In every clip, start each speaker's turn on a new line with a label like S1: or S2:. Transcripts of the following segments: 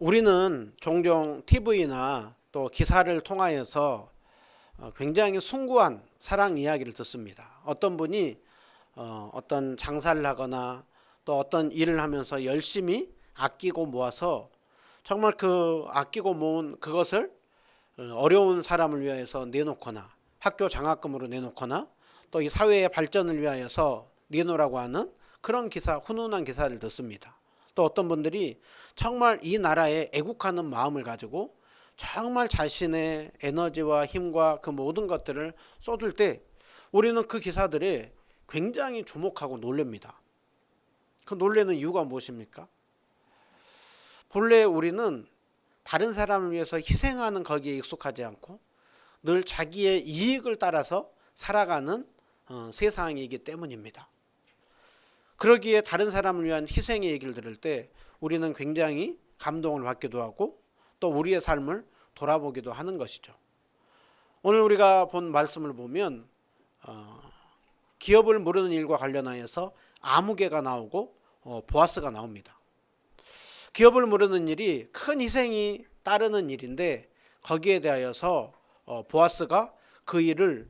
S1: 우리는 종종 TV나 또 기사를 통하여서 굉장히 숭고한 사랑 이야기를 듣습니다. 어떤 분이 어떤 장사를 하거나 또 어떤 일을 하면서 열심히 아끼고 모아서 정말 그 아끼고 모은 그것을 어려운 사람을 위하여서 내놓거나 학교 장학금으로 내놓거나 또 이 사회의 발전을 위하여서 내놓으라고 하는 그런 기사, 훈훈한 기사를 듣습니다. 또 어떤 분들이 정말 이 나라에 애국하는 마음을 가지고 정말 자신의 에너지와 힘과 그 모든 것들을 쏟을 때 우리는 그 기사들에 굉장히 주목하고 놀랍니다. 그 놀라는 이유가 무엇입니까? 본래 우리는 다른 사람을 위해서 희생하는 거기에 익숙하지 않고 늘 자기의 이익을 따라서 살아가는 세상이기 때문입니다. 그러기에 다른 사람을 위한 희생의 얘기를 들을 때 우리는 굉장히 감동을 받기도 하고 또 우리의 삶을 돌아보기도 하는 것이죠. 오늘 우리가 본 말씀을 보면 기업을 모르는 일과 관련하여서 아무개가 나오고 보아스가 나옵니다. 기업을 모르는 일이 큰 희생이 따르는 일인데 거기에 대하여서 보아스가 그 일을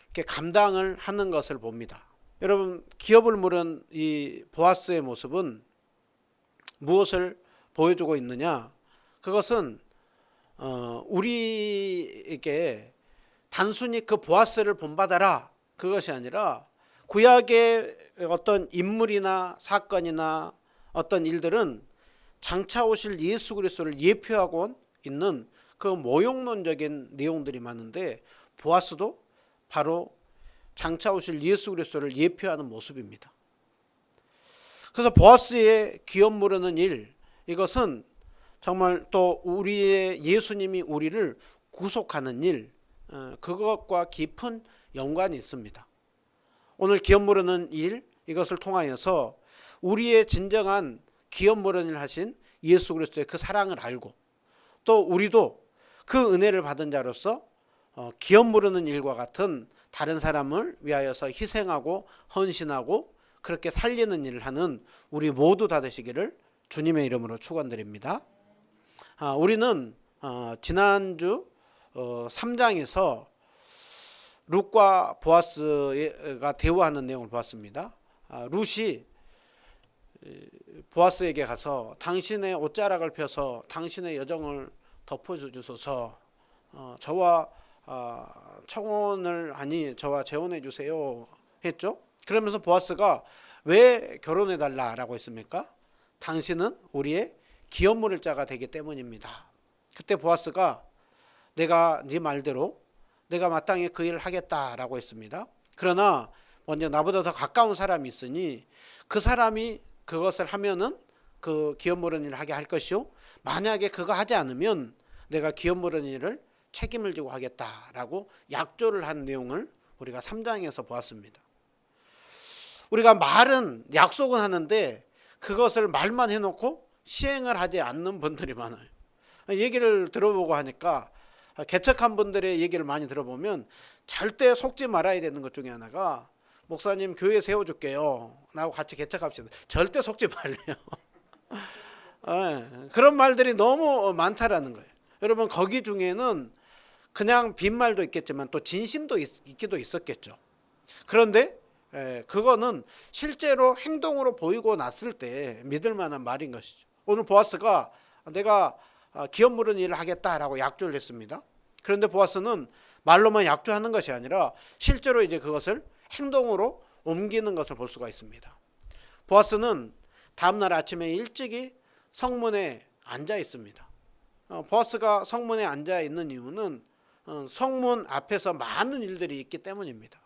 S1: 이렇게 감당을 하는 것을 봅니다. 여러분, 기업을 모르는 이 보아스의 모습은 무엇을 보여주고 있느냐? 그것은 우리에게 단순히 그 보아스를 본받아라 그것이 아니라 구약의 어떤 인물이나 사건이나 어떤 일들은 장차 오실 예수 그리스도를 예표하고 있는 그 모형론적인 내용들이 많은데 보아스도 바로 장차 오실 예수 그리스도를 예표하는 모습입니다. 그래서 보아스의 기업 모르는 일, 이것은 정말 또 우리의 예수님이 우리를 구속하는 일, 그것과 깊은 연관이 있습니다. 오늘 기업 모르는 일, 이것을 통하여서 우리의 진정한 기업 모르는 일 하신 예수 그리스도의 그 사랑을 알고 또 우리도 그 은혜를 받은 자로서 기업 모르는 일과 같은 다른 사람을 위하여서 희생하고 헌신하고 그렇게 살리는 일을 하는 우리 모두 다 되시기를 주님의 이름으로 축원드립니다. 우리는 지난주 3장에서 룻과 보아스가 대화하는 내용을 보았습니다. 룻이 보아스에게 가서 당신의 옷자락을 펴서 당신의 여정을 덮어주소서, 저와 청혼을 하니 저와 재혼해 주세요 했죠. 그러면서 보아스가 왜 결혼해 달라라고 했습니까? 당신은 우리의 기업 물을 자가 되기 때문입니다. 그때 보아스가 내가 네 말대로 내가 마땅히 그 일을 하겠다라고 했습니다. 그러나 먼저 나보다 더 가까운 사람이 있으니 그 사람이 그것을 하면은 그 기업 물은 일을 하게 할 것이요, 만약에 그거 하지 않으면 내가 기업 물은 일을 책임을 지고 하겠다라고 약조를 한 내용을 우리가 3장에서 보았습니다. 우리가 말은 약속은 하는데 그것을 말만 해놓고 시행을 하지 않는 분들이 많아요. 얘기를 들어보고 하니까 개척한 분들의 얘기를 많이 들어보면 절대 속지 말아야 되는 것 중에 하나가 목사님 교회 세워줄게요, 나하고 같이 개척합시다. 절대 속지 말래요. 그런 말들이 너무 많다라는 거예요. 여러분, 거기 중에는 그냥 빈말도 있겠지만 또 진심도 있기도 있었겠죠. 그런데 그거는 실제로 행동으로 보이고 났을 때 믿을 만한 말인 것이죠. 오늘 보아스가 내가 기업 물은 일을 하겠다라고 약조를 했습니다. 그런데 보아스는 말로만 약조하는 것이 아니라 실제로 이제 그것을 행동으로 옮기는 것을 볼 수가 있습니다. 보아스는 다음날 아침에 일찍이 성문에 앉아 있습니다. 보아스가 성문에 앉아 있는 이유는 성문 앞에서 많은 일들이 있기 때문입니다.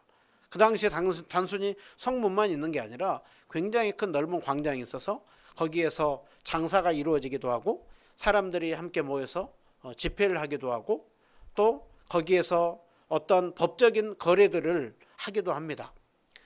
S1: 그 당시에 단순히 성문만 있는 게 아니라 굉장히 큰 넓은 광장이 있어서 거기에서 장사가 이루어지기도 하고 사람들이 함께 모여서 집회를 하기도 하고 또 거기에서 어떤 법적인 거래들을 하기도 합니다.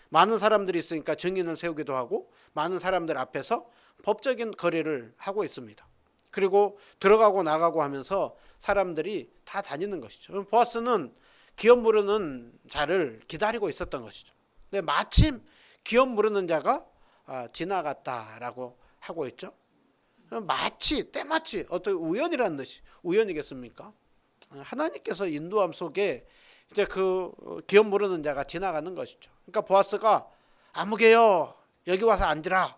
S1: 많은 사람들이 있으니까 증인을 세우기도 하고 많은 사람들 앞에서 법적인 거래를 하고 있습니다. 그리고 들어가고 나가고 하면서 사람들이 다 다니는 것이죠. 보아스는 기업 모르는 자를 기다리고 있었던 것이죠. 근데 마침 기업 모르는 자가 지나갔다라고 하고 있죠. 마치 때마치 어떤 우연이라는 듯이 우연이겠습니까? 하나님께서 인도함 속에 이제 그 기업 모르는 자가 지나가는 것이죠. 그러니까 보아스가 아무개여 여기 와서 앉으라.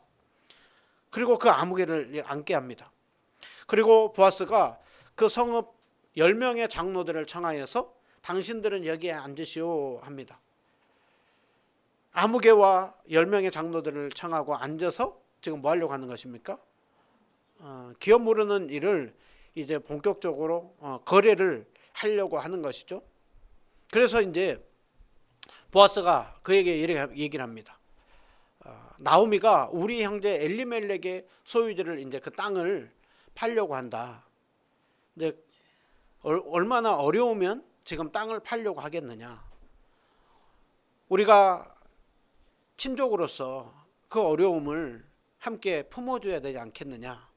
S1: 그리고 그 아무개를 앉게 합니다. 그리고 보아스가 그 성읍 10명의 장로들을 청하여서 당신들은 여기에 앉으시오 합니다. 아무개와 10명의 장로들을 청하고 앉아서 지금 뭐 하려고 하는 것입니까? 기업 모르는 일을 이제 본격적으로 거래를 하려고 하는 것이죠. 그래서 이제 보아스가 그에게 얘기를 합니다. 나오미가 우리 형제 엘리멜렉의 소유지를 이제 그 땅을 팔려고 한다. 이제 얼마나 어려우면 지금 땅을 팔려고 하겠느냐. 우리가 친족으로서 그 어려움을 함께 품어줘야 되지 않겠느냐.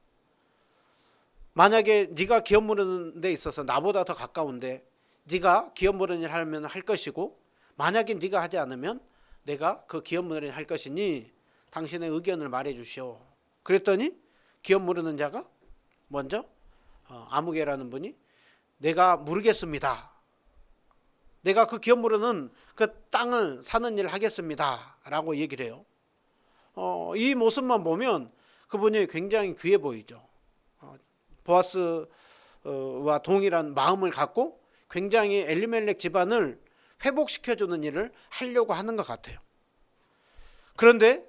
S1: 만약에 네가 기업 모르는 데 있어서 나보다 더 가까운데 네가 기업 모르는 일 하면 할 것이고, 만약에 네가 하지 않으면 내가 그 기업 모르는 일 할 것이니 당신의 의견을 말해 주시오. 그랬더니 기업 모르는 자가 먼저 아무개라는 분이 내가 모르겠습니다. 내가 그 기업 모르는 그 땅을 사는 일을 하겠습니다. 라고 얘기를 해요. 이 모습만 보면 그분이 굉장히 귀해 보이죠. 보아스와 동일한 마음을 갖고 굉장히 엘리멜렉 집안을 회복시켜주는 일을 하려고 하는 것 같아요. 그런데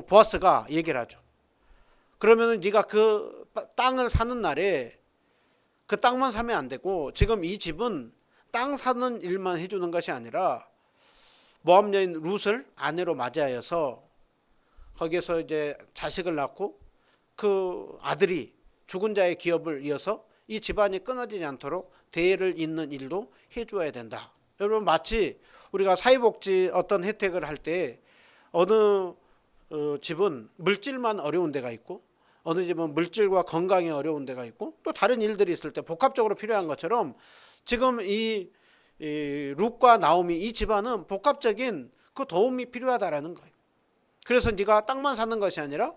S1: 보아스가 얘기를 하죠. 그러면은 네가 그 땅을 사는 날에 그 땅만 사면 안 되고, 지금 이 집은 땅 사는 일만 해주는 것이 아니라 모압 여인 룻을 아내로 맞이하여서 거기에서 이제 자식을 낳고 그 아들이 죽은 자의 기업을 이어서 이 집안이 끊어지지 않도록 대를 잇는 일도 해줘야 된다. 여러분, 마치 우리가 사회복지 어떤 혜택을 할 때 어느 집은 물질만 어려운 데가 있고, 어느 집은 물질과 건강이 어려운 데가 있고, 또 다른 일들이 있을 때 복합적으로 필요한 것처럼 지금 이 룻과 나오미 이 집안은 복합적인 그 도움이 필요하다라는 거예요. 그래서 네가 땅만 사는 것이 아니라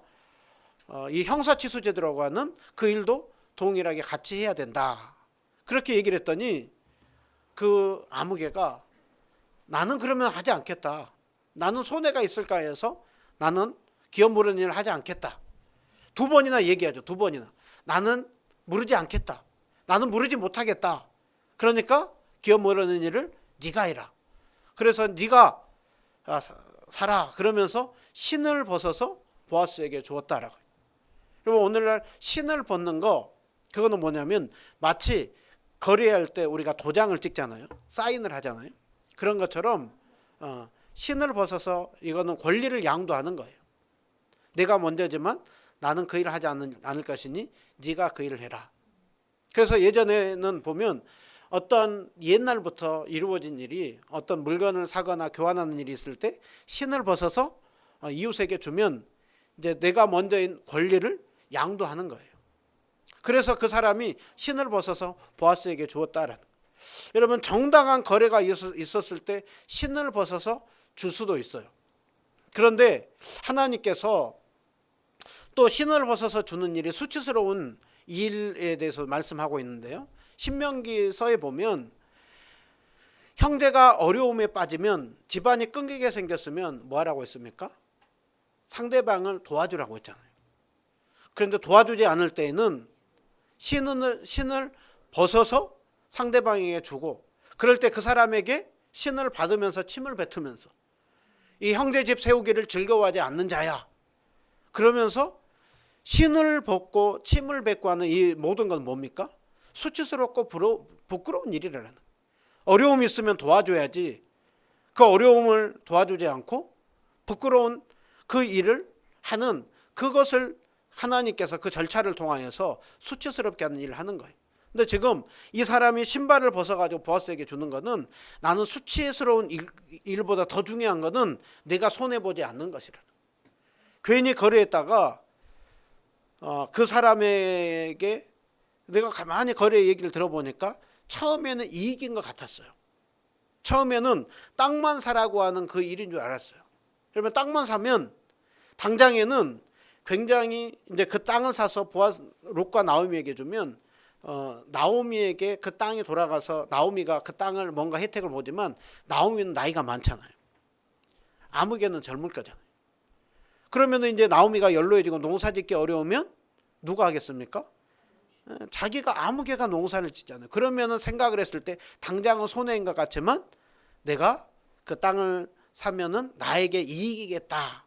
S1: 이 형사취소제도라고 하는 그 일도 동일하게 같이 해야 된다. 그렇게 얘기를 했더니 그 아무개가 나는 그러면 하지 않겠다. 나는 손해가 있을까 해서 나는 기업 모르는 일을 하지 않겠다. 2번이나 얘기하죠. 2번이나. 나는 무르지 않겠다. 나는 무르지 못하겠다. 그러니까 기업 모르는 일을 네가 해라. 그래서 네가 살아. 그러면서 신을 벗어서 보아스에게 주었다라고. 그리고 오늘날 신을 벗는 거, 그거는 뭐냐면 마치 거래할 때 우리가 도장을 찍잖아요. 사인을 하잖아요. 그런 것처럼 신을 벗어서 이거는 권리를 양도하는 거예요. 내가 먼저지만 나는 그 일을 하지 않을 것이니 네가 그 일을 해라. 그래서 예전에는 보면 어떤 옛날부터 이루어진 일이, 어떤 물건을 사거나 교환하는 일이 있을 때 신을 벗어서 이웃에게 주면 이제 내가 먼저인 권리를 양도하는 거예요. 그래서 그 사람이 신을 벗어서 보아스에게 주었다라는. 여러분, 정당한 거래가 있었을 때 신을 벗어서 줄 수도 있어요. 그런데 하나님께서 또 신을 벗어서 주는 일이 수치스러운 일에 대해서 말씀하고 있는데요. 신명기서에 보면 형제가 어려움에 빠지면, 집안이 끊기게 생겼으면 뭐 하라고 했습니까? 상대방을 도와주라고 했잖아요. 그런데 도와주지 않을 때에는 신을 벗어서 상대방에게 주고, 그럴 때 그 사람에게 신을 받으면서 침을 뱉으면서 이 형제 집 세우기를 즐거워하지 않는 자야. 그러면서 신을 벗고 침을 뱉고 하는 이 모든 건 뭡니까? 수치스럽고 부끄러운 일이라는. 어려움이 있으면 도와줘야지. 그 어려움을 도와주지 않고 부끄러운 그 일을 하는, 그것을 하나님께서 그 절차를 통하여서 수치스럽게 하는 일을 하는 거예요. 근데 지금 이 사람이 신발을 벗어가지고 보아스에게 주는 것은, 나는 수치스러운 일보다 더 중요한 것은 내가 손해보지 않는 것이라. 괜히 거래했다가 그 사람에게, 내가 가만히 거래 얘기를 들어보니까 처음에는 이익인 것 같았어요. 처음에는 땅만 사라고 하는 그 일인 줄 알았어요. 그러면 땅만 사면 당장에는 굉장히 이제 그 땅을 사서 룻과 나오미에게 주면 나오미에게 그 땅이 돌아가서 나오미가 그 땅을 뭔가 혜택을 보지만 나오미는 나이가 많잖아요. 아무개는 젊을 거잖아요. 그러면 이제 나오미가 연로해지고 농사짓기 어려우면 누가 하겠습니까? 자기가 아무개가 농사를 짓잖아요. 그러면은 생각을 했을 때 당장은 손해인 것 같지만 내가 그 땅을 사면은 나에게 이익이겠다.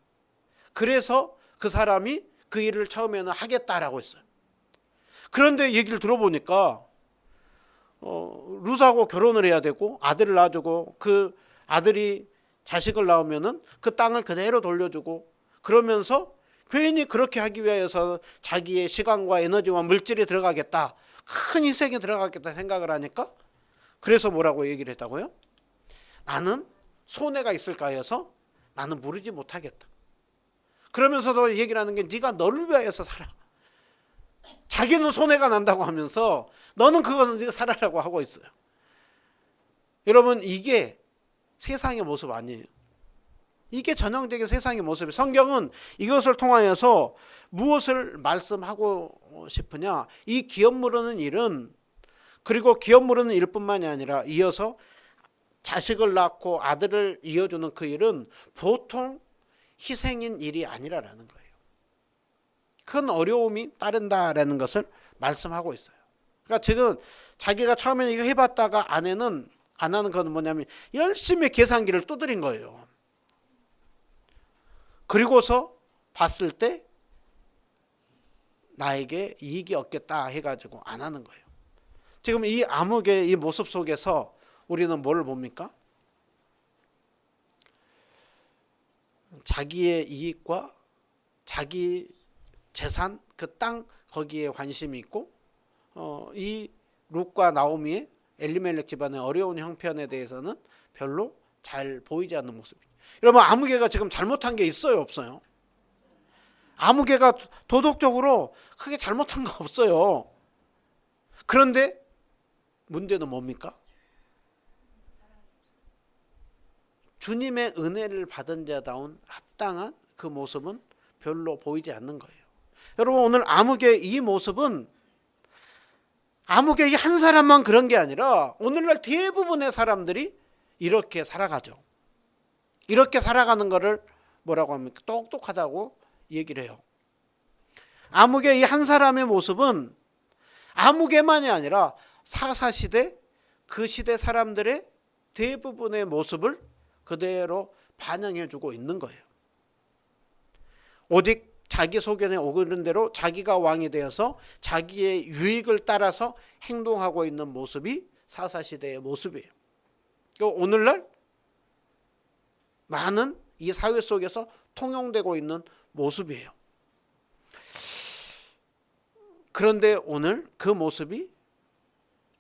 S1: 그래서 그 사람이 그 일을 처음에는 하겠다라고 했어요. 그런데 얘기를 들어보니까 룻하고 결혼을 해야 되고 아들을 낳아주고 그 아들이 자식을 낳으면은 그 땅을 그대로 돌려주고 그러면서 괜히 그렇게 하기 위해서 자기의 시간과 에너지와 물질이 들어가겠다. 큰 희생이 들어가겠다 생각을 하니까 그래서 뭐라고 얘기를 했다고요? 나는 손해가 있을까 해서 나는 무르지 못하겠다. 그러면서도 얘기를 하는 게 네가 너를 위하여서 살아. 자기는 손해가 난다고 하면서 너는 그것은 네가 살아라고 하고 있어요. 여러분 이게 세상의 모습 아니에요. 이게 전형적인 세상의 모습이에요. 성경은 이것을 통하여서 무엇을 말씀하고 싶으냐. 이 기업 무르는 일은 그리고 기업 무르는 일뿐만이 아니라 이어서 자식을 낳고 아들을 이어주는 그 일은 보통 희생인 일이 아니라는 거예요. 큰 어려움이 따른다라는 것을 말씀하고 있어요. 그러니까 지금 자기가 처음에 이거 해봤다가 아내는 안 하는 건 뭐냐면 열심히 계산기를 두드린 거예요. 그리고서 봤을 때 나에게 이익이 없겠다 해가지고 안 하는 거예요. 지금 이 암흑의 이 모습 속에서 우리는 뭐를 봅니까? 자기의 이익과 자기 재산, 그 땅 거기에 관심이 있고 이 룻과 나오미의 엘리멜렉 집안의 어려운 형편에 대해서는 별로 잘 보이지 않는 모습이에요. 여러분 아무개가 지금 잘못한 게 있어요, 없어요? 아무개가 도덕적으로 크게 잘못한 거 없어요. 그런데 문제는 뭡니까? 주님의 은혜를 받은 자다운 합당한 그 모습은 별로 보이지 않는 거예요. 여러분 오늘 아무개 이 모습은 아무개 이 한 사람만 그런 게 아니라 오늘날 대부분의 사람들이 이렇게 살아가죠. 이렇게 살아가는 거를 뭐라고 합니까? 똑똑하다고 얘기를 해요. 아무개 이 한 사람의 모습은 아무개만이 아니라 사사시대 그 시대 사람들의 대부분의 모습을 그대로 반영해주고 있는 거예요. 오직 자기 소견에 오르는 대로 자기가 왕이 되어서 자기의 유익을 따라서 행동하고 있는 모습이 사사시대의 모습이에요. 오늘날 많은 이 사회 속에서 통용되고 있는 모습이에요. 그런데 오늘 그 모습이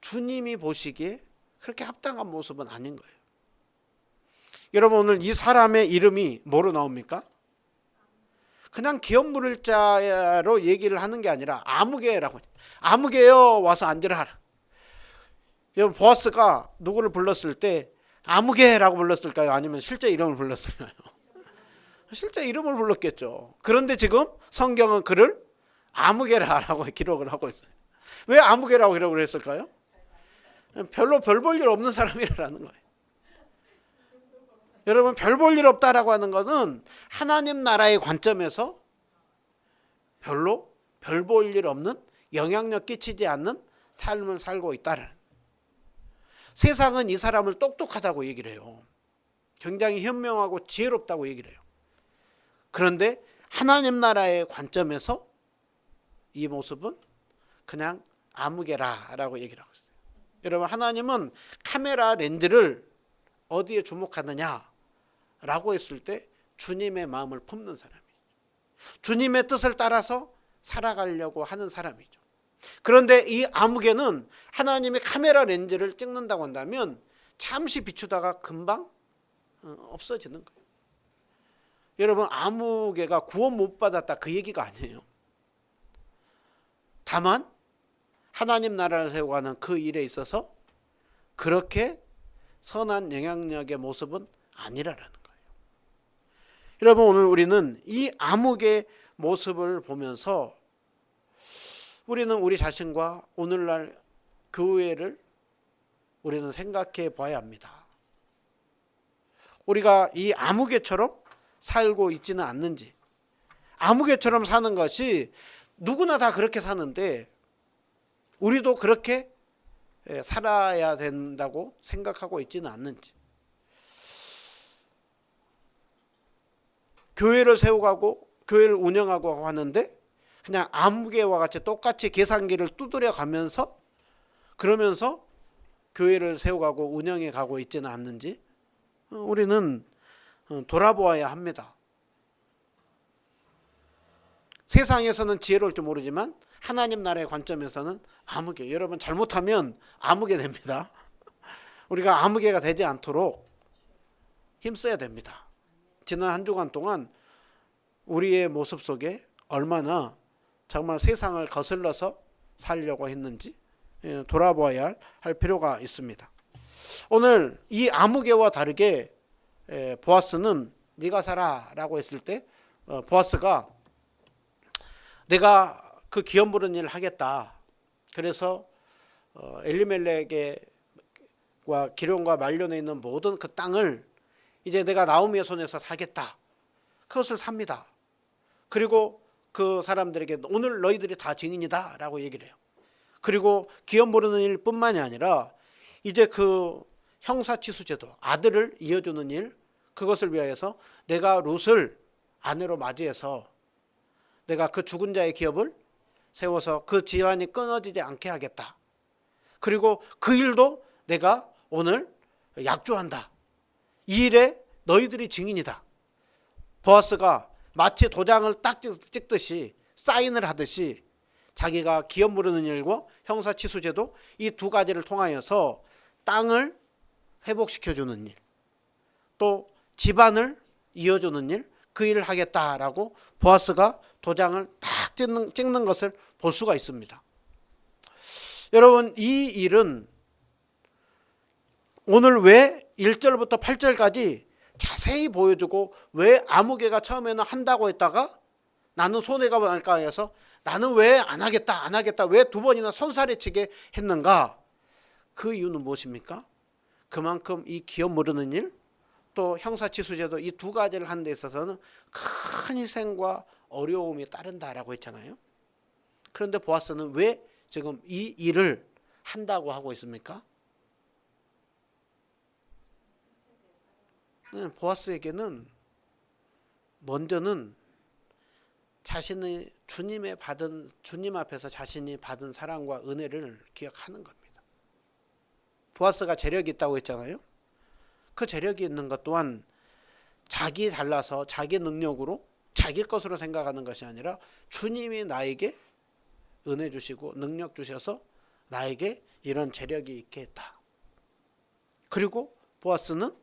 S1: 주님이 보시기에 그렇게 합당한 모습은 아닌 거예요. 여러분 오늘 이 사람의 이름이 뭐로 나옵니까? 그냥 기업 물을 자로 얘기를 하는 게 아니라 아무개라고. 아무개여 와서 앉으라 하라. 여러분 보아스가 누구를 불렀을 때 아무개라고 불렀을까요? 아니면 실제 이름을 불렀을까요? 실제 이름을 불렀겠죠. 그런데 지금 성경은 그를 아무개라고 기록을 하고 있어요. 왜 아무개라고 기록을 했을까요? 별로 별 볼 일 없는 사람이라는 거예요. 여러분 별 볼 일 없다라고 하는 것은 하나님 나라의 관점에서 별로 별 볼 일 없는 영향력 끼치지 않는 삶을 살고 있다는. 세상은 이 사람을 똑똑하다고 얘기를 해요. 굉장히 현명하고 지혜롭다고 얘기를 해요. 그런데 하나님 나라의 관점에서 이 모습은 그냥 아무개라라고 얘기를 하고 있어요. 여러분 하나님은 카메라 렌즈를 어디에 주목하느냐라고 했을 때 주님의 마음을 품는 사람이죠. 주님의 뜻을 따라서 살아가려고 하는 사람이죠. 그런데 이 아무개는 하나님의 카메라 렌즈를 찍는다고 한다면 잠시 비추다가 금방 없어지는 거예요. 여러분 아무개가 구원 못 받았다 그 얘기가 아니에요. 다만 하나님 나라를 세워가는 그 일에 있어서 그렇게 선한 영향력의 모습은 아니라는 거예요. 여러분 오늘 우리는 이 아무개 모습을 보면서 우리는 우리 자신과 오늘날 교회를 우리는 생각해 봐야 합니다. 우리가 이 아무개처럼 살고 있지는 않는지. 아무개처럼 사는 것이 누구나 다 그렇게 사는데 우리도 그렇게 살아야 된다고 생각하고 있지는 않는지. 교회를 세우고 교회를 운영하고 하는데 그냥 아무개와 같이 똑같이 계산기를 두드려 가면서 그러면서 교회를 세워가고 운영해 가고 있지는 않는지 우리는 돌아보아야 합니다. 세상에서는 지혜로울 줄 모르지만 하나님 나라의 관점에서는 아무개. 여러분 잘못하면 아무개 됩니다. 우리가 아무개가 되지 않도록 힘써야 됩니다. 지난 한 주간 동안 우리의 모습 속에 얼마나 정말 세상을 거슬러서 살려고 했는지 돌아보아야 할 필요가 있습니다. 오늘 이 아무개와 다르게 보아스는 네가 살아라고 했을 때 보아스가 내가 그 기업 부른 일을 하겠다. 그래서 엘리멜렉과 기럯과 말론에 있는 모든 그 땅을 이제 내가 나오미의 손에서 사겠다. 그것을 삽니다. 그리고 그 사람들에게 오늘 너희들이 다 증인이다 라고 얘기를 해요. 그리고 기업 모르는 일뿐만이 아니라 이제 그 형사치수제도 아들을 이어주는 일 그것을 위하여서 내가 룻을 아내로 맞이해서 내가 그 죽은 자의 기업을 세워서 그 집안이 끊어지지 않게 하겠다. 그리고 그 일도 내가 오늘 약조한다. 이 일에 너희들이 증인이다. 보아스가 마치 도장을 딱 찍듯이 사인을 하듯이 자기가 기업 모르는 일과 형사치수제도 이 두 가지를 통하여서 땅을 회복시켜주는 일, 또 집안을 이어주는 일, 그 일을 하겠다라고 보아스가 도장을 딱 찍는 것을 볼 수가 있습니다. 여러분 이 일은 오늘 왜 1절부터 8절까지 자세히 보여주고 왜 아무개가 처음에는 한다고 했다가 나는 손해가 날까 해서 나는 왜 안 하겠다 왜 두 번이나 손사래치게 했는가? 그 이유는 무엇입니까? 그만큼 이 기업 모르는 일 또 형사치수제도 이 두 가지를 하는 데 있어서는 큰 희생과 어려움이 따른다라고 했잖아요. 그런데 보아스는 왜 지금 이 일을 한다고 하고 있습니까? 보아스에게는 먼저는 자신의 주님 앞에서 자신이 받은 사랑과 은혜를 기억하는 겁니다. 보아스가 재력이 있다고 했잖아요. 그 재력이 있는 것 또한 자기 잘나서 자기 능력으로 자기 것으로 생각하는 것이 아니라 주님이 나에게 은혜 주시고 능력 주셔서 나에게 이런 재력이 있게 했다. 그리고 보아스는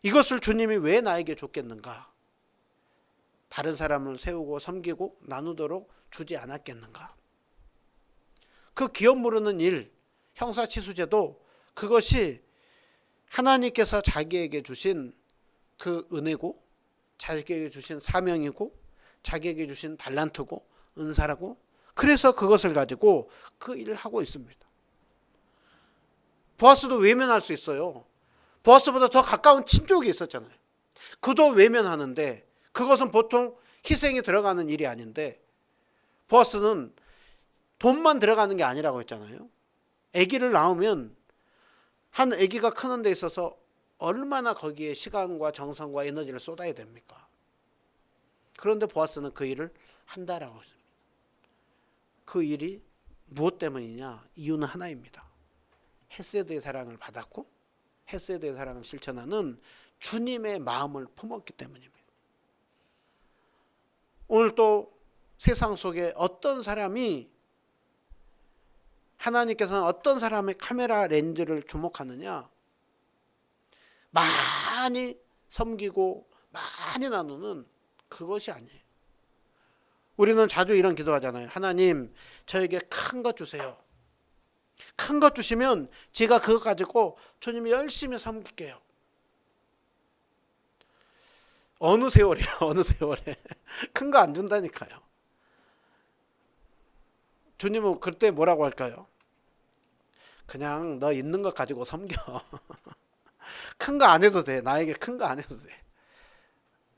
S1: 이것을 주님이 왜 나에게 줬겠는가? 다른 사람을 세우고 섬기고 나누도록 주지 않았겠는가? 그 기업 모르는 일, 형사치수제도 그것이 하나님께서 자기에게 주신 그 은혜고 자기에게 주신 사명이고 자기에게 주신 달란트고 은사라고 그래서 그것을 가지고 그 일을 하고 있습니다. 보아스도 외면할 수 있어요. 보아스보다 더 가까운 친족이 있었잖아요. 그도 외면하는데 그것은 보통 희생이 들어가는 일이 아닌데 보아스는 돈만 들어가는 게 아니라고 했잖아요. 아기를 낳으면 한 아기가 크는 데 있어서 얼마나 거기에 시간과 정성과 에너지를 쏟아야 됩니까? 그런데 보아스는 그 일을 한다라고 했습니다. 그 일이 무엇 때문이냐? 이유는 하나입니다. 헤세드의 사랑을 받았고 헤세드의 사랑을 실천하는 주님의 마음을 품었기 때문입니다. 오늘 또 세상 속에 어떤 사람이 하나님께서는 어떤 사람의 카메라 렌즈를 주목하느냐? 많이 섬기고 많이 나누는 그것이 아니에요. 우리는 자주 이런 기도하잖아요. 하나님 저에게 큰 것 주세요. 큰 것 주시면 제가 그것 가지고 주님이 열심히 섬길게요. 어느 세월이야, 어느 세월에. 큰 거 안 준다니까요. 주님은 그때 뭐라고 할까요? 그냥 너 있는 것 가지고 섬겨. 큰 거 안 해도 돼. 나에게 큰 거 안 해도 돼.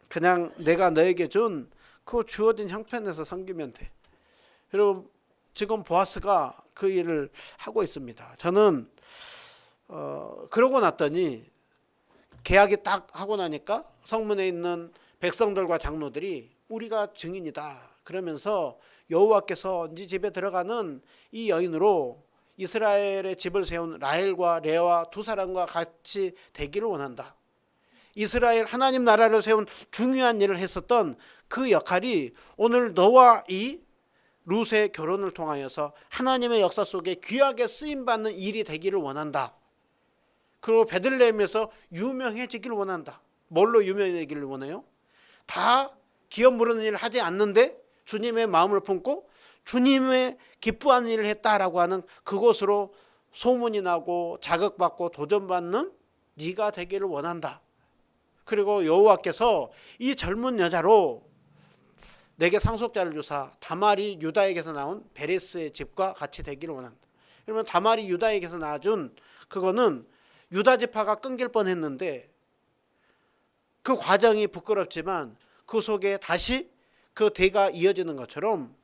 S1: 그냥 내가 너에게 준 그 주어진 형편에서 섬기면 돼. 여러분, 지금 보아스가 그 일을 하고 있습니다. 저는 그러고 났더니 계약이 딱 하고 나니까 성문에 있는 백성들과 장로들이 우리가 증인이다 그러면서 여호와께서 네 집에 들어가는 이 여인으로 이스라엘의 집을 세운 라헬과 레아 두 사람과 같이 되기를 원한다. 이스라엘 하나님 나라를 세운 중요한 일을 했었던 그 역할이 오늘 너와 이 룻의 결혼을 통하여서 하나님의 역사 속에 귀하게 쓰임받는 일이 되기를 원한다. 그리고 베들레헴에서 유명해지기를 원한다. 뭘로 유명해지기를 원해요? 다 기업 모르는 일을 하지 않는데 주님의 마음을 품고 주님의 기뻐하는 일을 했다라고 하는 그곳으로 소문이 나고 자극받고 도전받는 네가 되기를 원한다. 그리고 여호와께서 이 젊은 여자로 내게 상속자를 주사 다말이 유다에게서 나온 베레스의 집과 같이 되기를 원한다. 그러면 다말이 유다에게서 낳아준 그거는 유다 지파가 끊길 뻔했는데 그 과정이 부끄럽지만 그 속에 다시 그 대가 이어지는 것처럼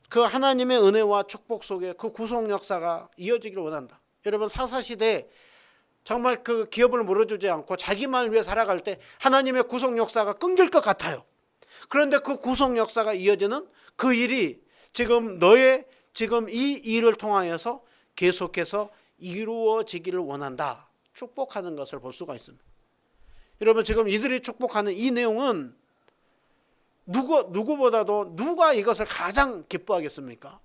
S1: 그 하나님의 은혜와 축복 속에 그 구속 역사가 이어지기를 원한다. 여러분, 사사시대 정말 그 기업을 물어주지 않고 자기만을 위해 살아갈 때 하나님의 구속 역사가 끊길 것 같아요. 그런데 그 구속 역사가 이어지는 그 일이 지금 너의 지금 이 일을 통하여서 계속해서 이루어지기를 원한다. 축복하는 것을 볼 수가 있습니다. 여러분, 지금 이들이 축복하는 이 내용은 누구보다도 누가 이것을 가장 기뻐하겠습니까?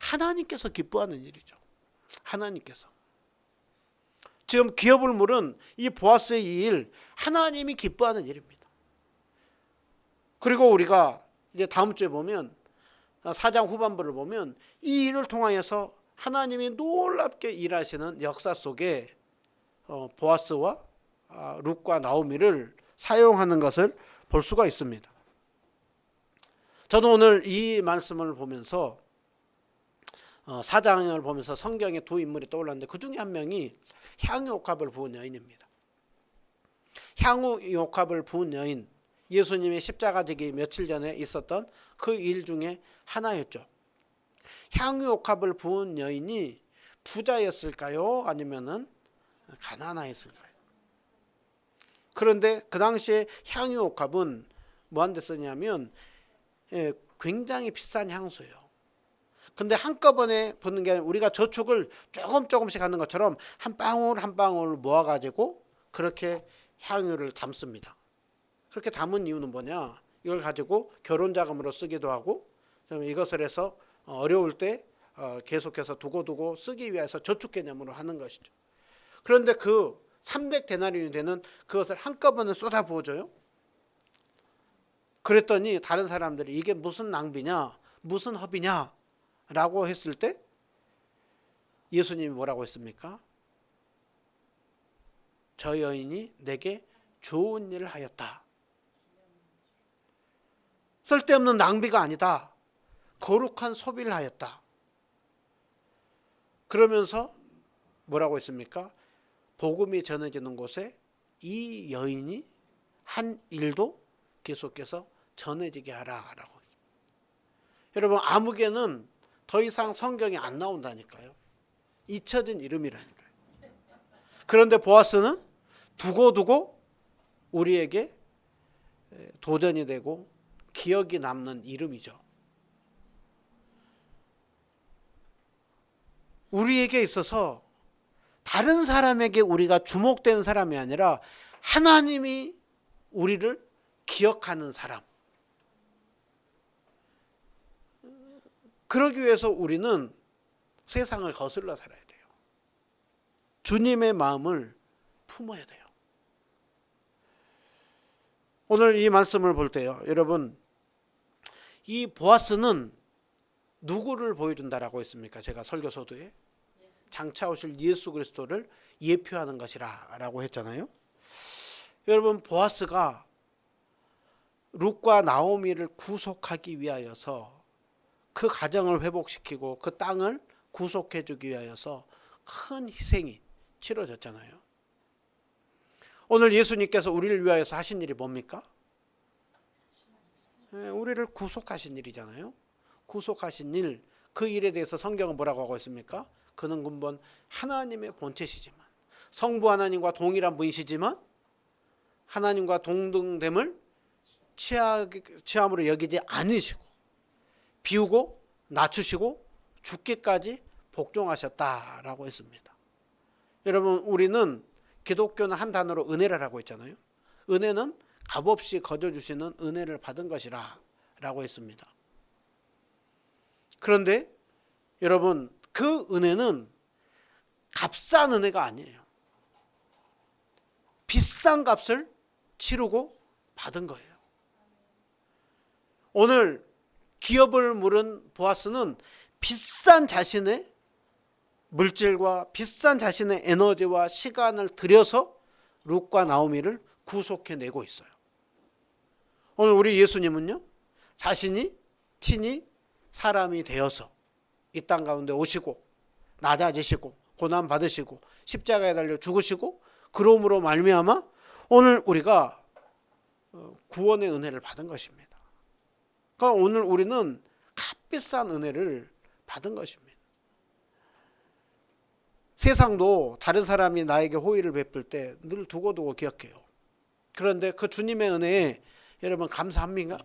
S1: 하나님께서 기뻐하는 일이죠. 하나님께서. 지금 기업을 물은 이 보아스의 이 일, 하나님이 기뻐하는 일입니다. 그리고 우리가 이제 다음 주에 보면 4장 후반부를 보면 이 일을 통하여서 하나님이 놀랍게 일하시는 역사 속에 보아스와 룻과 나오미를 사용하는 것을 볼 수가 있습니다. 저는 오늘 이 말씀을 보면서 4장을 보면서 성경에 두 인물이 떠올랐는데 그 중에 한 명이 향유옥합을 부은 여인입니다. 향유옥합을 부은 여인, 예수님의 십자가 지기 며칠 전에 있었던 그 일 중에 하나였죠. 향유옥합을 부은 여인이 부자였을까요? 아니면은 가난하였을까요? 그런데 그 당시에 향유옥합은 뭐한데 쓰냐면 굉장히 비싼 향수예요. 근데 한꺼번에 붓는 게 아니라 우리가 저축을 조금씩 하는 것처럼 한 방울 한 방울 모아가지고 그렇게 향유를 담습니다. 그렇게 담은 이유는 뭐냐? 이걸 가지고 결혼 자금으로 쓰기도 하고 이것을 해서 어려울 때 계속해서 두고두고 쓰기 위해서 저축 개념으로 하는 것이죠. 그런데 그 300데나리온이 되는 그것을 한꺼번에 쏟아 부어줘요. 그랬더니 다른 사람들이 이게 무슨 낭비냐, 무슨 허비냐 라고 했을 때 예수님이 뭐라고 했습니까? 저 여인이 내게 좋은 일을 하였다. 쓸데없는 낭비가 아니다. 거룩한 소비를 하였다. 그러면서 뭐라고 했습니까? 복음이 전해지는 곳에 이 여인이 한 일도 계속해서 전해지게 하라라고. 여러분, 아무개는 더 이상 성경에 안 나온다니까요. 잊혀진 이름이라니까요. 그런데 보아스는 두고두고 우리에게 도전이 되고 기억이 남는 이름이죠. 우리에게 있어서 다른 사람에게 우리가 주목된 사람이 아니라 하나님이 우리를 기억하는 사람. 그러기 위해서 우리는 세상을 거슬러 살아야 돼요. 주님의 마음을 품어야 돼요. 오늘 이 말씀을 볼 때요, 여러분, 이 보아스는 누구를 보여준다라고 했습니까? 제가 설교서도에 장차 오실 예수 그리스도를 예표하는 것이라고 했잖아요. 여러분 보아스가 룻과 나오미를 구속하기 위하여서 그 가정을 회복시키고 그 땅을 구속해 주기 위하여서 큰 희생이 치러졌잖아요. 오늘 예수님께서 우리를 위하여서 하신 일이 뭡니까? 우리를 구속하신 일이잖아요. 구속하신 일, 그 일에 대해서 성경은 뭐라고 하고 있습니까? 그는 근본 하나님의 본체시지만, 성부 하나님과 동일한 분이시지만 하나님과 동등됨을 취함으로 여기지 않으시고 비우고 낮추시고 죽기까지 복종하셨다라고 했습니다. 여러분, 우리는 기독교는 한 단어로 은혜를 하고 있잖아요. 은혜는 값없이 거저주시는 은혜를 받은 것이라 라고 했습니다. 그런데 여러분, 그 은혜는 값싼 은혜가 아니에요. 비싼 값을 치르고 받은 거예요. 오늘 기업을 물은 보아스는 비싼 자신의 물질과 비싼 자신의 에너지와 시간을 들여서 룻과 나오미를 구속해내고 있어요. 오늘 우리 예수님은요, 자신이 친히 사람이 되어서 이 땅 가운데 오시고 낮아지시고 고난 받으시고 십자가에 달려 죽으시고 그러므로 말미암아 오늘 우리가 구원의 은혜를 받은 것입니다. 그러니까 오늘 우리는 값비싼 은혜를 받은 것입니다. 세상도 다른 사람이 나에게 호의를 베풀 때 늘 두고두고 기억해요. 그런데 그 주님의 은혜에 여러분 감사합니까?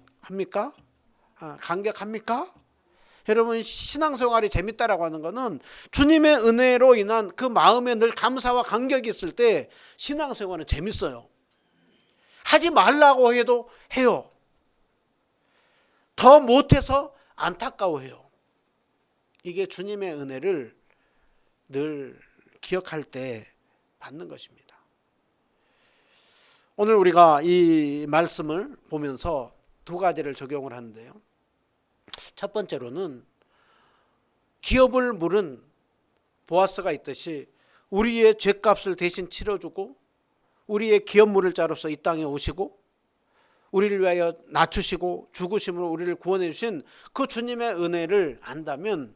S1: 감격합니까? 여러분, 신앙생활이 재밌다라고 하는 것은 주님의 은혜로 인한 그 마음에 늘 감사와 감격이 있을 때 신앙생활은 재밌어요. 하지 말라고 해도 해요. 더 못해서 안타까워해요. 이게 주님의 은혜를 늘 기억할 때 받는 것입니다. 오늘 우리가 이 말씀을 보면서 두 가지를 적용을 하는데요. 첫 번째로는 기업을 물은 보아스가 있듯이 우리의 죄값을 대신 치러주고 우리의 기업 물을 자로서 이 땅에 오시고 우리를 위하여 낮추시고 죽으심으로 우리를 구원해 주신 그 주님의 은혜를 안다면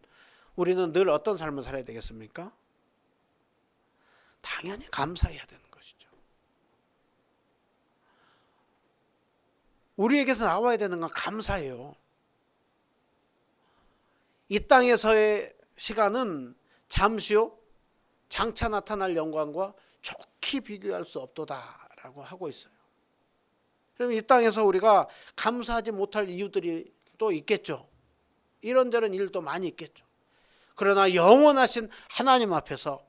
S1: 우리는 늘 어떤 삶을 살아야 되겠습니까? 당연히 감사해야 되는 것이죠. 우리에게서 나와야 되는 건 감사예요. 이 땅에서의 시간은 잠시요 장차 나타날 영광과 좋게 비교할 수 없도다라고 하고 있어요. 그럼 이 땅에서 우리가 감사하지 못할 이유들이 또 있겠죠. 이런저런 일도 많이 있겠죠. 그러나 영원하신 하나님 앞에서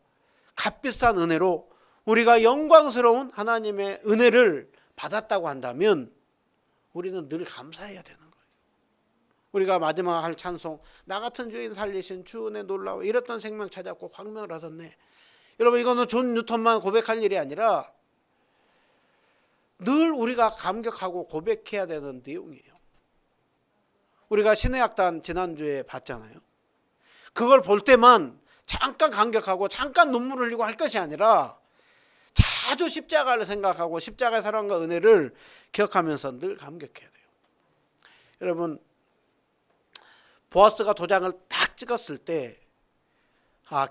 S1: 값비싼 은혜로 우리가 영광스러운 하나님의 은혜를 받았다고 한다면 우리는 늘 감사해야 되는 거예요. 우리가 마지막 할 찬송, 나 같은 죄인 살리신 주 은혜 놀라워 이랬던 생명 찾았고 광명을 하셨네. 여러분, 이거는 존 뉴턴만 고백할 일이 아니라 늘 우리가 감격하고 고백해야 되는 내용이에요. 우리가 신의 악단 지난주에 봤잖아요. 그걸 볼 때만 잠깐 감격하고 잠깐 눈물 흘리고 할 것이 아니라 자주 십자가를 생각하고 십자가의 사랑과 은혜를 기억하면서 늘 감격해야 돼요. 여러분, 보아스가 도장을 딱 찍었을 때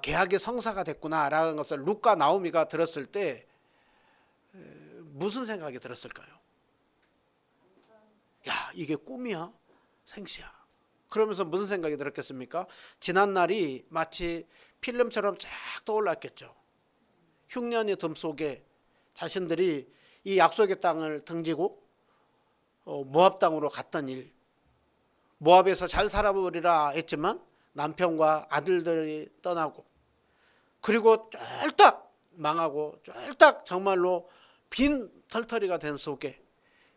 S1: 계약의 성사가 됐구나라는 것을 룻과 나오미가 들었을 때 무슨 생각이 들었을까요? 야, 이게 꿈이야? 생시야? 그러면서 무슨 생각이 들었겠습니까? 지난 날이 마치 필름처럼 쫙 떠올랐겠죠. 흉년의 덤 속에 자신들이 이 약속의 땅을 등지고 모압 땅으로 갔던 일, 모압에서 잘 살아보리라 했지만 남편과 아들들이 떠나고 그리고 쫄딱 망하고 쫄딱 정말로 빈 털터리가 된 속에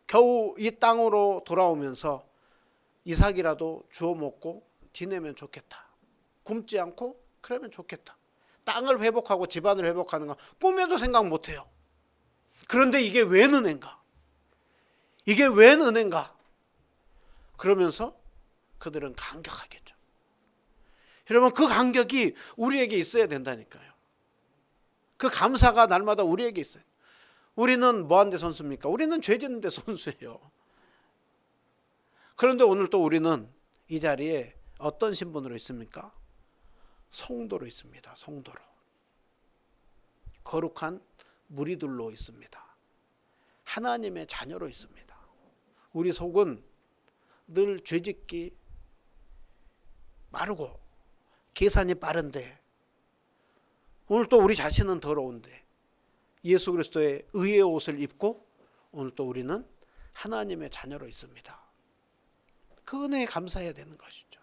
S1: 겨우 이 땅으로 돌아오면서 이삭이라도 주워 먹고 지내면 좋겠다. 굶지 않고 그러면 좋겠다. 땅을 회복하고 집안을 회복하는 건 꿈에도 생각 못해요. 그런데 이게 웬 은혜인가? 이게 웬 은혜인가? 그러면서 그들은 감격하겠죠. 여러분, 그 감격이 우리에게 있어야 된다니까요. 그 감사가 날마다 우리에게 있어요. 우리는 뭐 하는 데 선수입니까? 우리는 죄 짓는 데 선수예요. 그런데 오늘 또 우리는 이 자리에 어떤 신분으로 있습니까? 성도로 있습니다. 성도로. 거룩한 무리들로 있습니다. 하나님의 자녀로 있습니다. 우리 속은 늘 죄짓기 마르고 계산이 빠른데, 오늘 또 우리 자신은 더러운데 예수 그리스도의 의의 옷을 입고 오늘 또 우리는 하나님의 자녀로 있습니다. 그 은혜에 감사해야 되는 것이죠.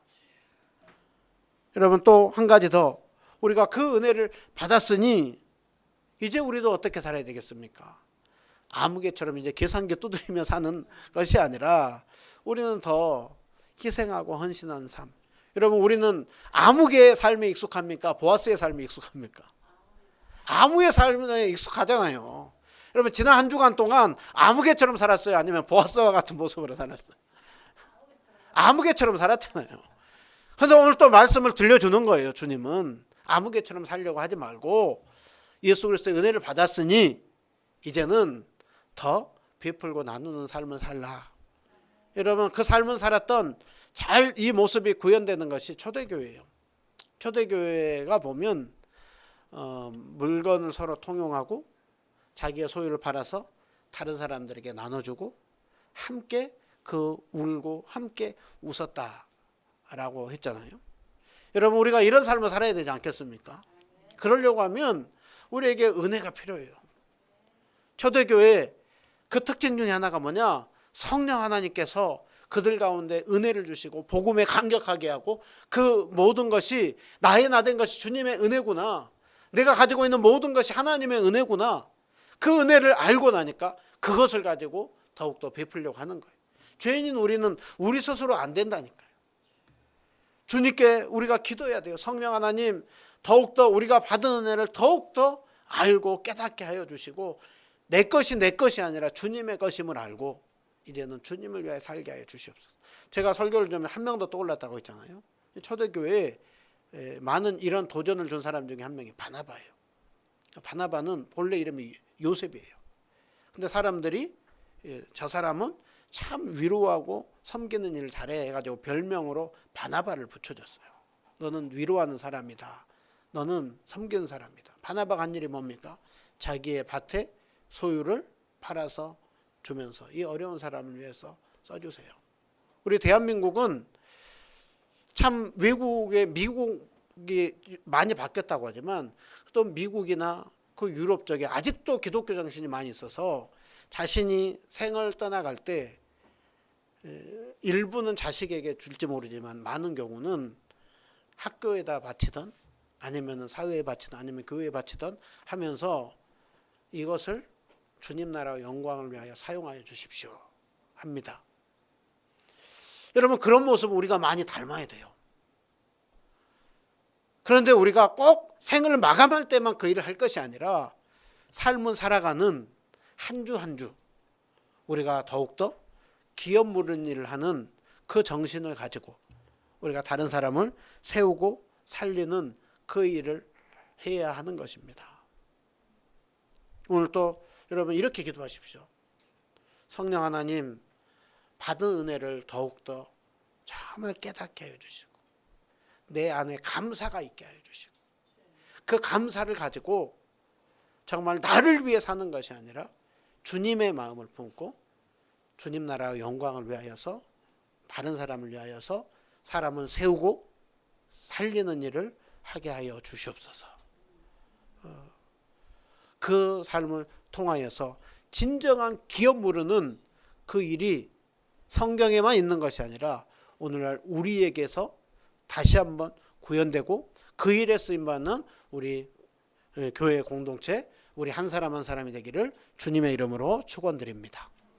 S1: 여러분, 또 한 가지 더, 우리가 그 은혜를 받았으니 이제 우리도 어떻게 살아야 되겠습니까? 아무개처럼 이제 계산기 두드리며 사는 것이 아니라 우리는 더 희생하고 헌신한 삶. 여러분, 우리는 아무개의 삶에 익숙합니까? 보아스의 삶에 익숙합니까? 아무의 삶에 익숙하잖아요. 여러분, 지난 한 주간 동안 아무개처럼 살았어요? 아니면 보아스와 같은 모습으로 살았어요? 아무개처럼 살았잖아요. 그런데 오늘 또 말씀을 들려주는 거예요. 주님은 아무개처럼 살려고 하지 말고 예수 그리스도의 은혜를 받았으니 이제는 더 베풀고 나누는 삶을 살라. 여러분, 그 삶을 살았던 잘 이 모습이 구현되는 것이 초대교회예요. 초대교회가 보면 물건을 서로 통용하고 자기의 소유를 팔아서 다른 사람들에게 나눠주고 함께 그 울고 함께 웃었다라고 했잖아요. 여러분, 우리가 이런 삶을 살아야 되지 않겠습니까? 그러려고 하면 우리에게 은혜가 필요해요. 초대교회 그 특징 중에 하나가 뭐냐? 성령 하나님께서 그들 가운데 은혜를 주시고 복음에 감격하게 하고, 그 모든 것이 나의 나된 것이 주님의 은혜구나, 내가 가지고 있는 모든 것이 하나님의 은혜구나, 그 은혜를 알고 나니까 그것을 가지고 더욱더 베풀려고 하는 거예요. 죄인인 우리는 우리 스스로 안 된다니까요. 주님께 우리가 기도해야 돼요. 성령 하나님, 더욱더 우리가 받은 은혜를 더욱더 알고 깨닫게 하여 주시고, 내 것이 내 것이 아니라 주님의 것임을 알고 이제는 주님을 위하여 살게 하여 주시옵소서. 제가 설교를 좀 한 명 더 떠올랐다고 했잖아요. 초대교회에 많은 이런 도전을 준 사람 중에 한 명이 바나바예요. 바나바는 본래 이름이 요셉이에요. 근데 사람들이 저 사람은 참 위로하고 섬기는 일을 잘해 해가지고 별명으로 바나바를 붙여줬어요. 너는 위로하는 사람이다. 너는 섬기는 사람이다. 바나바가 한 일이 뭡니까? 자기의 밭에 소유를 팔아서 주면서 이 어려운 사람을 위해서 써주세요. 우리 대한민국은 참 미국이 많이 바뀌었다고 하지만 또 미국이나 그 유럽 쪽에 아직도 기독교 정신이 많이 있어서 자신이 생을 떠나갈 때 일부는 자식에게 줄지 모르지만 많은 경우는 학교에다 바치던 아니면 사회에 바치던 아니면 교회에 바치던 하면서 이것을 주님 나라와 영광을 위하여 사용하여 주십시오 합니다. 여러분, 그런 모습을 우리가 많이 닮아야 돼요. 그런데 우리가 꼭 생을 마감할 때만 그 일을 할 것이 아니라 삶을 살아가는 한 주 한 주 우리가 더욱더 기업 무르는 일을 하는 그 정신을 가지고 우리가 다른 사람을 세우고 살리는 그 일을 해야 하는 것입니다. 오늘 또 여러분 이렇게 기도하십시오. 성령 하나님, 받은 은혜를 더욱더 정말 깨닫게 하여 주시고 내 안에 감사가 있게 하여 주시고 그 감사를 가지고 정말 나를 위해 사는 것이 아니라 주님의 마음을 품고 주님 나라의 영광을 위하여서 다른 사람을 위하여서 사람을 세우고 살리는 일을 하게 하여 주시옵소서. 그 삶을 통하여서 진정한 기업 무르는 그 일이 성경에만 있는 것이 아니라 오늘날 우리에게서 다시 한번 구현되고 그 일에 쓰임받는 우리 교회 공동체, 우리 한 사람 한 사람이 되기를 주님의 이름으로 축원드립니다.